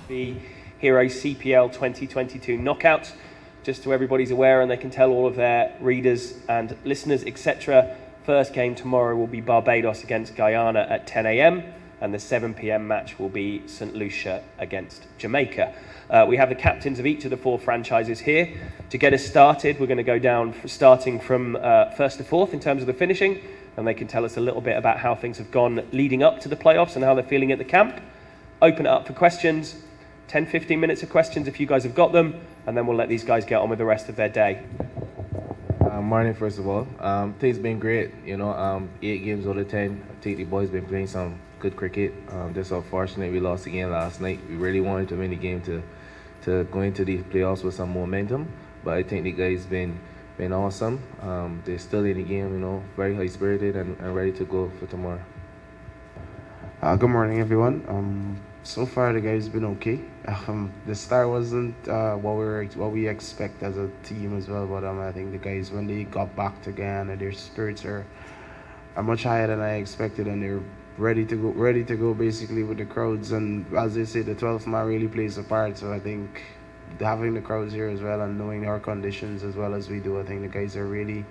the Hero CPL 2022 knockouts. Just so everybody's aware and they can tell all of their readers and listeners, etc. First game tomorrow will be Barbados against Guyana at 10 a.m. and the 7 p.m. match will be St. Lucia against Jamaica. We have the captains of each of the four franchises here. To get us started, we're going to go down starting from first to fourth in terms of the finishing, and they can tell us a little bit about how things have gone leading up to the playoffs and how they're feeling at the camp. Open it up for questions, 10-15 minutes of questions if you guys have got them, and then we'll let these guys get on with the rest of their day. Morning, first of all. Things been great. 8 games out of 10. I think the boys been playing some good cricket. Just unfortunate we lost the game last night. We really wanted to win the game to go into the playoffs with some momentum, but I think the guys been awesome. They're still in the game, very high spirited and ready to go for tomorrow. Good morning, everyone. So far the guys been okay. The start wasn't what we expect as a team as well, but I think the guys, when they got back to Guyana, their spirits are much higher than I expected, and they're ready to go basically with the crowds. And as they say, the 12th man really plays a part. So I think having the crowds here as well and knowing our conditions as well as we do, I think the guys are really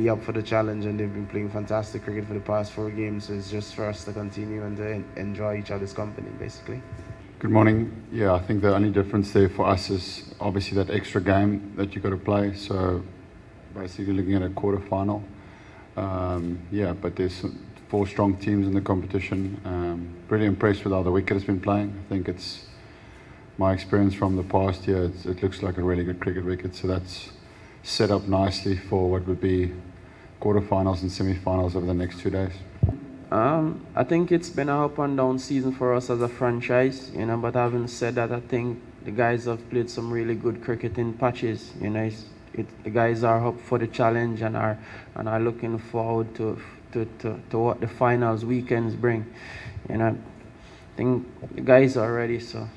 up for the challenge, and they've been playing fantastic cricket for the past 4 games. So it's just for us to continue and to enjoy each other's company, basically. Good morning. Yeah, I think the only difference there for us is obviously that extra game that you got to play. So basically looking at a quarter-final. But there's 4 strong teams in the competition. Pretty impressed with how the wicket has been playing. I think it's my experience from the past year. It looks like a really good cricket wicket. So that's set up nicely for what would be quarterfinals and semi-finals over the next 2 days. I think it's been an up and down season for us as a franchise, but having said that, I think the guys have played some really good cricket in patches. The guys are up for the challenge and are looking forward to what the finals weekends bring. I think the guys are ready, so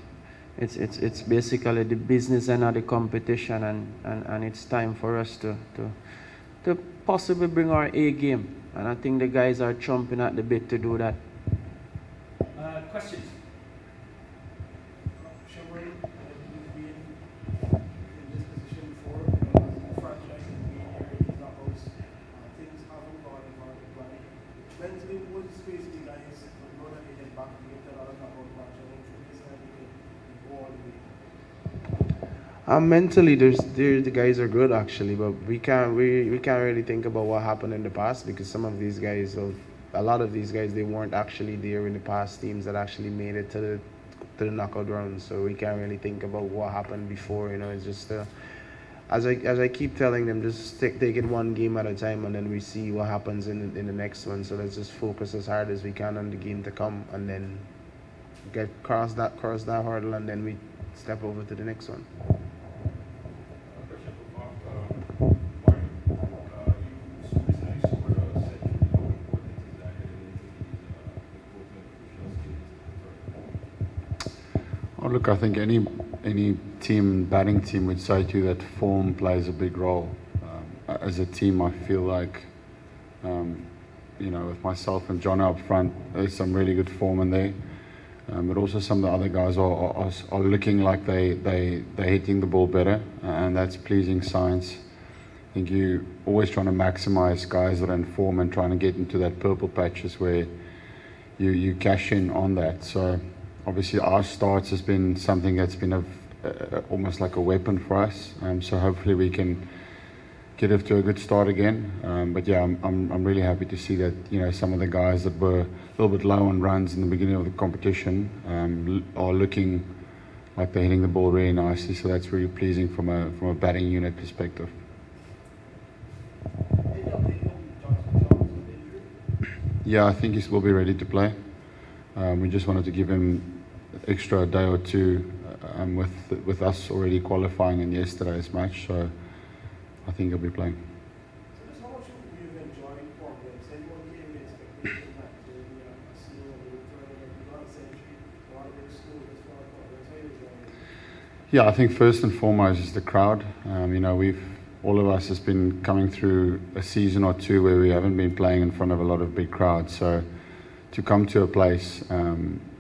it's basically the business end of the competition, and it's time for us to possibly bring our A game, and I think the guys are chomping at the bit to do that. Questions? Mentally, the guys are good actually, but we can't really think about what happened in the past, because some of these guys, a lot of these guys, they weren't actually there in the past teams that actually made it to the knockout round. So we can't really think about what happened before. It's just as I keep telling them, just take it one game at a time, and then we see what happens in the next one. So let's just focus as hard as we can on the game to come, and then cross that hurdle, and then we step over to the next one. Oh, look, I think any batting team would say to you that form plays a big role. As a team, I feel like, with myself and John up front, there's some really good form in there. But also some of the other guys are looking like they're hitting the ball better, and that's pleasing signs. I think you're always trying to maximize guys that are in form and trying to get into that purple patches where you cash in on that. So obviously our starts has been something that's been almost like a weapon for us. So hopefully we can get off to a good start again. I'm really happy to see that some of the guys that were a little bit low on runs in the beginning of the competition are looking like they're hitting the ball really nicely. So that's really pleasing from a batting unit perspective. Yeah, I think he will be ready to play. We just wanted to give him extra day or two with us already qualifying in yesterday's match. So I think he'll be playing. Yeah, I think first and foremost is the crowd. All of us has been coming through a season or two where we haven't been playing in front of a lot of big crowds. So to come to a place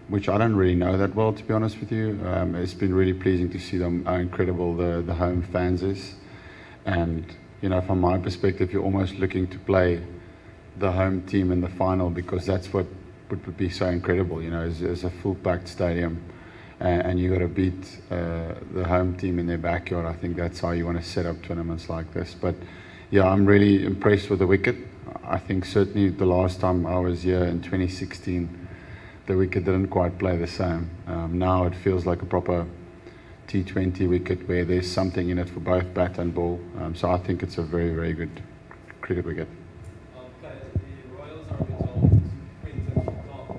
which I don't really know that well, to be honest with you. It's been really pleasing to see them, how incredible the home fans is. And, you know, from my perspective, you're almost looking to play the home team in the final, because that's what would be so incredible, you know, is a full-packed stadium. And you got to beat the home team in their backyard. I think that's how you want to set up tournaments like this. But yeah, I'm really impressed with the wicket. I think certainly the last time I was here in 2016, the wicket didn't quite play the same. Now it feels like a proper T20 wicket where there's something in it for both bat and ball. So I think it's a very, very good cricket wicket. Guys, the Royals are resolved to Quinton Cock,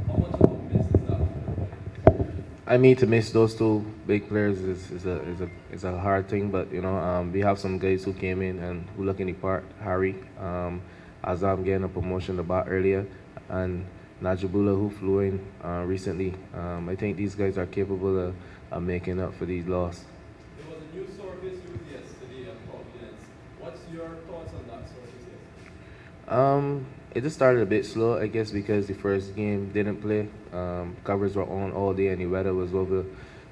how much of a miss is that for the I mean, to miss those two big players is a hard thing, but you know, we have some guys who came in and who looking the part. Harry, Azam getting a promotion about earlier, and Najibullah who flew in recently. I think these guys are capable of making up for these losses. There was a new service used yesterday at Providence. What's your thoughts on that service yesterday? It just started a bit slow, I guess, because the first game didn't play. Covers were on all day and the weather was over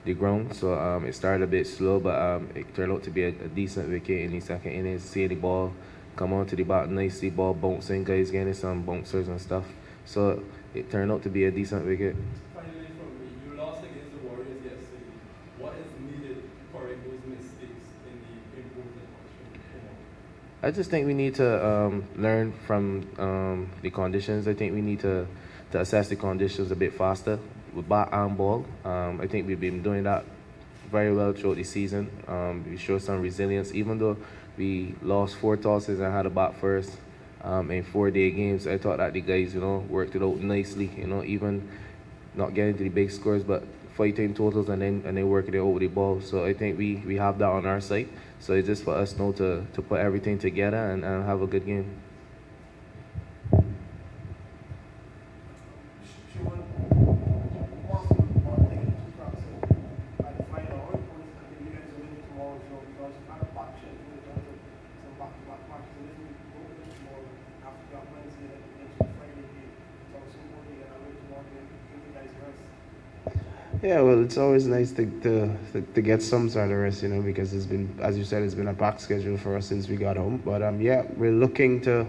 the ground, so it started a bit slow, but it turned out to be a decent wicket in the second innings. See the ball come onto the bat nicely, ball bouncing, guys getting some bouncers and stuff. So it turned out to be a decent wicket. Finally, from me, you lost against the Warriors yesterday. What is needed to correct those mistakes in the improvement tomorrow? I just think we need to learn from the conditions. I think we need to assess the conditions a bit faster with bat and ball. I think we've been doing that very well throughout the season. We showed some resilience, even though we lost 4 tosses and had a bat first in 4-day games. I thought that the guys, you know, worked it out nicely. You know, even not getting to the big scores, but fighting totals and then working it over the ball. So I think we have that on our side. So it's just for us now to put everything together and have a good game. Yeah, well, it's always nice to get some sort of rest, you know, because it's been, as you said, it's been a packed schedule for us since we got home. But yeah, we're looking to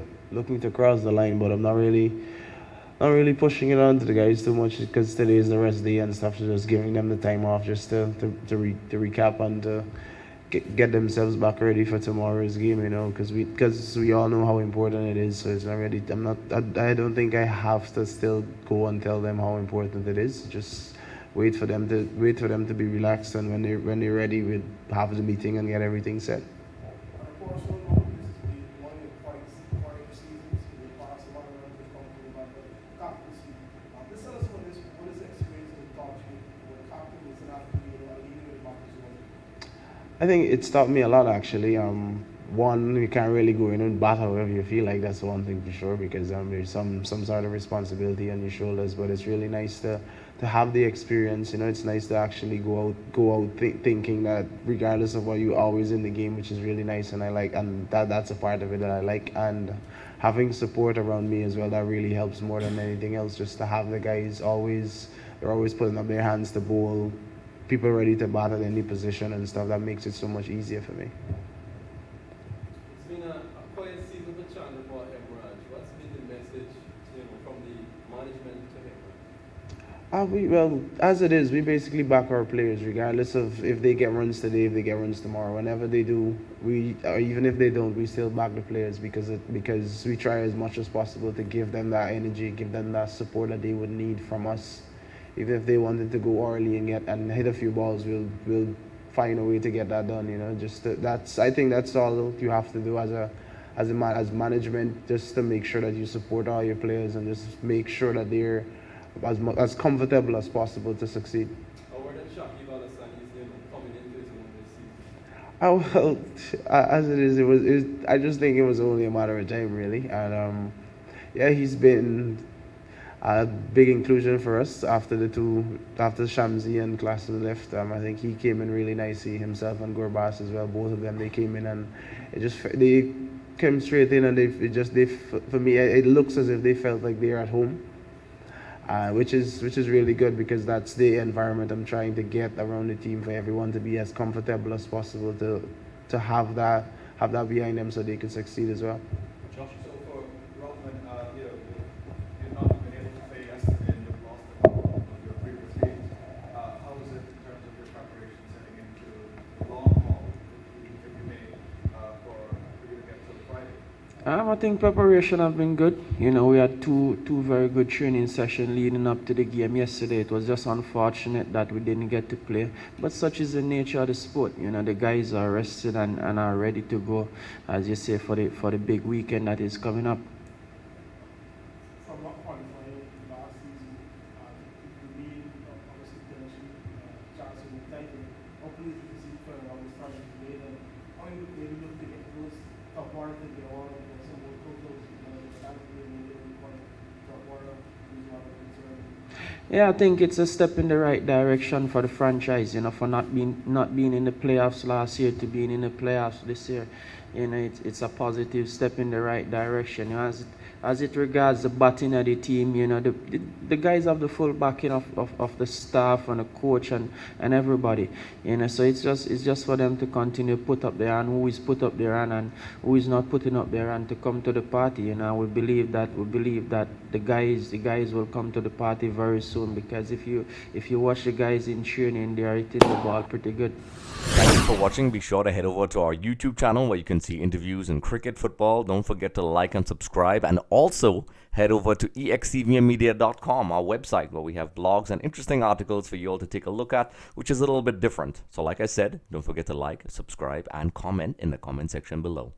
cross the line, but I'm not really pushing it on to the guys too much, because today is the rest day and stuff. So just giving them the time off just to recap and to get themselves back ready for tomorrow's game, you know, because we all know how important it is. So it's not really, I don't think I have to still go and tell them how important it is. Just wait for them to be relaxed, and when they're ready, we'll have the meeting and get everything set. I think it's taught me a lot, actually. One, you can't really go in and bat however you feel like. That's one thing for sure, because there's some sort of responsibility on your shoulders. But it's really nice to have the experience. You know, it's nice to actually go out thinking that regardless of what, you always in the game, which is really nice. And I like, and that's a part of it that I like. And having support around me as well, that really helps more than anything else. Just to have the guys they're always putting up their hands to bowl, people ready to bat at any position and stuff. That makes it so much easier for me. It's been a quiet season for Chandler for Emraj. What's been the message, from the management to him? Well, as it is, we basically back our players regardless of if they get runs today, if they get runs tomorrow. Whenever they do, or even if they don't, we still back the players because we try as much as possible to give them that energy, give them that support that they would need from us. Even if they wanted to go early and hit a few balls, we'll find a way to get that done. You know, I think that's all you have to do as management, just to make sure that you support all your players and just make sure that they're as comfortable as possible to succeed. Or than Shaki Balasan, coming into his own this season? Well, as it is, I just think it was only a matter of time, really. And yeah, he's been a big inclusion for us after Shamsi and Klassen left. I think he came in really nicely, himself and Gurbas as well. Both of them, they came in and they came straight in, and for me, it looks as if they felt like they're at home. which is really good because that's the environment I'm trying to get around the team for everyone to be as comfortable as possible to have that behind them so they can succeed as well. Josh, so for Rodman, you've not been able to play yesterday and you've lost a couple of your previous games. How is it in terms of your preparations heading into the long haul that you made for you to get to Friday? I think preparation have been good. We had two very good training sessions leading up to the game yesterday. It was just unfortunate that we didn't get to play, but such is the nature of the sport. The guys are rested and are ready to go, as you say, for the big weekend that is coming up. From what qualifying last season, you made obviously potentially chance to win the title. How pleased to see for how the start is made and how you maybe look to get those top one to get on and some more totals, the start of the game for top one is one of concern. Yeah, I think it's a step in the right direction for the franchise. For not being in the playoffs last year to being in the playoffs this year. It's a positive step in the right direction. As it regards the batting of the team, the guys have the full backing of the staff and the coach and everybody. So it's just for them to continue to put up their hand, who is put up their hand and who is not putting up their hand to come to the party. We believe that the guys will come to the party very soon, because if you watch the guys in training, they are hitting the ball pretty good. Thank you for watching. Be sure to head over to our YouTube channel where you can see interviews in cricket, football. Don't forget to like and subscribe, and also head over to excvmmedia.com, our website, where we have blogs and interesting articles for you all to take a look at, which is a little bit different. So like I said, don't forget to like, subscribe, and comment in the comment section below.